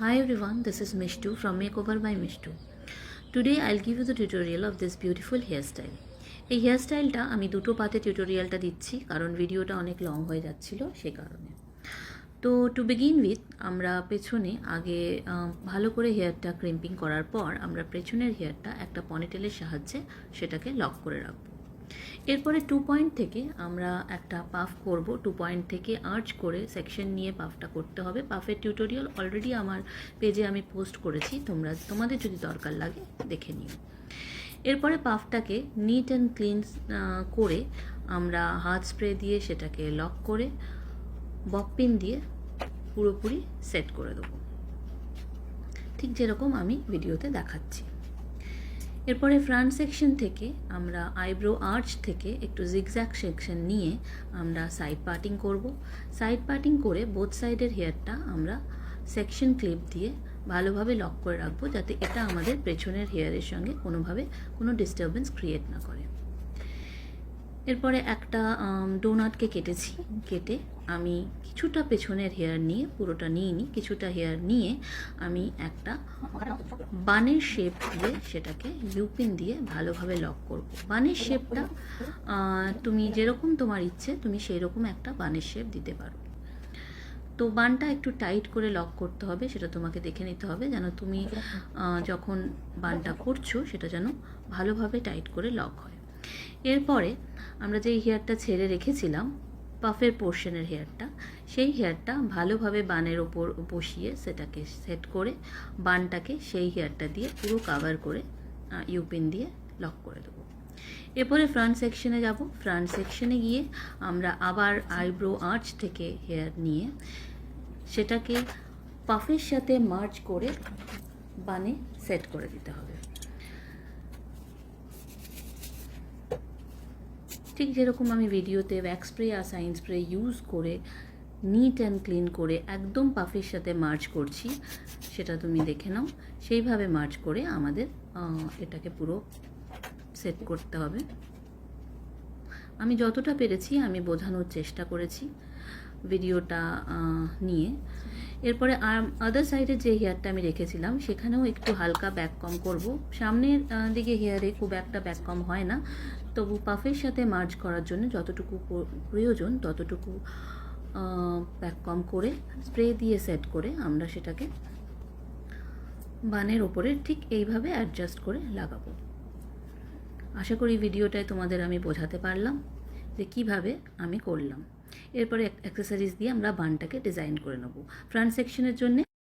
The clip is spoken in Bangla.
Hi everyone, this is Mishtu from Makeover by Mishtu. Today I'll give you the tutorial of this beautiful hairstyle. এই হেয়ারস্টাইলটা আমি দুটো পাতে টিউটোরিয়ালটা দিচ্ছি কারণ ভিডিওটা অনেক লং হয়ে যাচ্ছিল সেই কারণে। তো টু বিগিন উইথ আমরা পেছনে আগে ভালো করে হেয়ারটা ক্রিম্পিং করার পর আমরা পেছনের হেয়ারটা একটা পনিটেলের সাহায্যে সেটাকে লক করে রাখবো। এরপরে 2 পয়েন্ট থেকে আমরা একটা পাফ করব। 2 পয়েন্ট থেকে আর্চ করে সেকশন নিয়ে পাফটা করতে হবে। পাফের টিউটোরিয়াল অলরেডি আমার পেজে আমি পোস্ট করেছি, তোমাদের যদি দরকার লাগে দেখে নিও। এরপরে পাফটাকে নিট অ্যান্ড ক্লিন করে আমরা হাত স্প্রে দিয়ে সেটাকে লক করে বব পিন দিয়ে পুরোপুরি সেট করে দেবো, ঠিক যেরকম আমি ভিডিওতে দেখাচ্ছি। এরপরে ফ্রন্ট সেকশন থেকে আমরা আইব্রো আর্চ থেকে একটু জিগজ্যাগ সেকশন নিয়ে আমরা সাইড পার্টিং করব। সাইড পার্টিং করে বোথ সাইডের হেয়ারটা আমরা সেকশন ক্লিপ দিয়ে ভালোভাবে লক করে রাখবো, যাতে এটা আমাদের পেছনের হেয়ারের সঙ্গে কোনোভাবে কোনো ডিস্টারবেন্স ক্রিয়েট না করে। এরপরে একটা ডোনাটকে কেটে আমি কিছুটা পেছনের হেয়ার নিয়ে, পুরোটা নিইনি, কিছুটা হেয়ার নিয়ে আমি একটা বানের শেপ দিয়ে সেটাকে ইউপিন দিয়ে ভালোভাবে লক করব। বানের শেপটা তুমি যেরকম তোমার ইচ্ছে তুমি সেই রকম একটা বানের শেপ দিতে পারো। তো বানটা একটু টাইট করে লক করতে হবে, সেটা তোমাকে দেখে নিতে হবে যেন তুমি যখন বানটা করছো সেটা যেন ভালোভাবে টাইট করে লক হয়। এরপরে আমরা যেই হেয়ারটা ছেড়ে রেখেছিলাম পাফের পোর্শনের হেয়ারটা, সেই হেয়ারটা ভালোভাবে বানের ওপর বসিয়ে সেটাকে সেট করে বানটাকে সেই হেয়ারটা দিয়ে পুরো কাভার করে ইউপিন দিয়ে লক করে দেবো। এরপরে ফ্রন্ট সেকশনে যাব। ফ্রন্ট সেকশনে গিয়ে আমরা আবার আইব্রো আর্চ থেকে হেয়ার নিয়ে সেটাকে পাফের সাথে মার্চ করে বানে সেট করে দিতে হবে, ঠিক যেরকম আমি ভিডিওতে ওয়্যাক্স স্প্রে আর সাইন স্প্রে ইউজ করে নিট অ্যান্ড ক্লিন করে একদম পাফের সাথে মার্চ করছি, সেটা তুমি দেখে নাও। সেইভাবে মার্চ করে আমাদের এটাকে পুরো সেট করতে হবে। আমি যতটা পেরেছি আমি বোঝানোর চেষ্টা করেছি ভিডিওটা নিয়ে। এরপরে আদার সাইডে যে হেয়ারটা আমি রেখেছিলাম সেখানেও একটু হালকা ব্যাক কম করব। সামনের দিকে হেয়ারে খুব একটা ব্যাক কম হয় না, তবু পাফের সাথে মার্চ করার জন্য যতটুকু প্রয়োজন ততটুকু ব্যাক কম করে স্প্রে দিয়ে সেট করে আমরা সেটাকে বানের ওপরে ঠিক এইভাবে অ্যাডজাস্ট করে লাগাবো। আশা করি ভিডিওটায় তোমাদের আমি বোঝাতে পারলাম যে কিভাবে আমি করলাম। এরপরে অ্যাক্সেসরিজ দিয়ে আমরা বানটাকে ডিজাইন করে নেব। ফ্রন্ট সেকশনের জন্য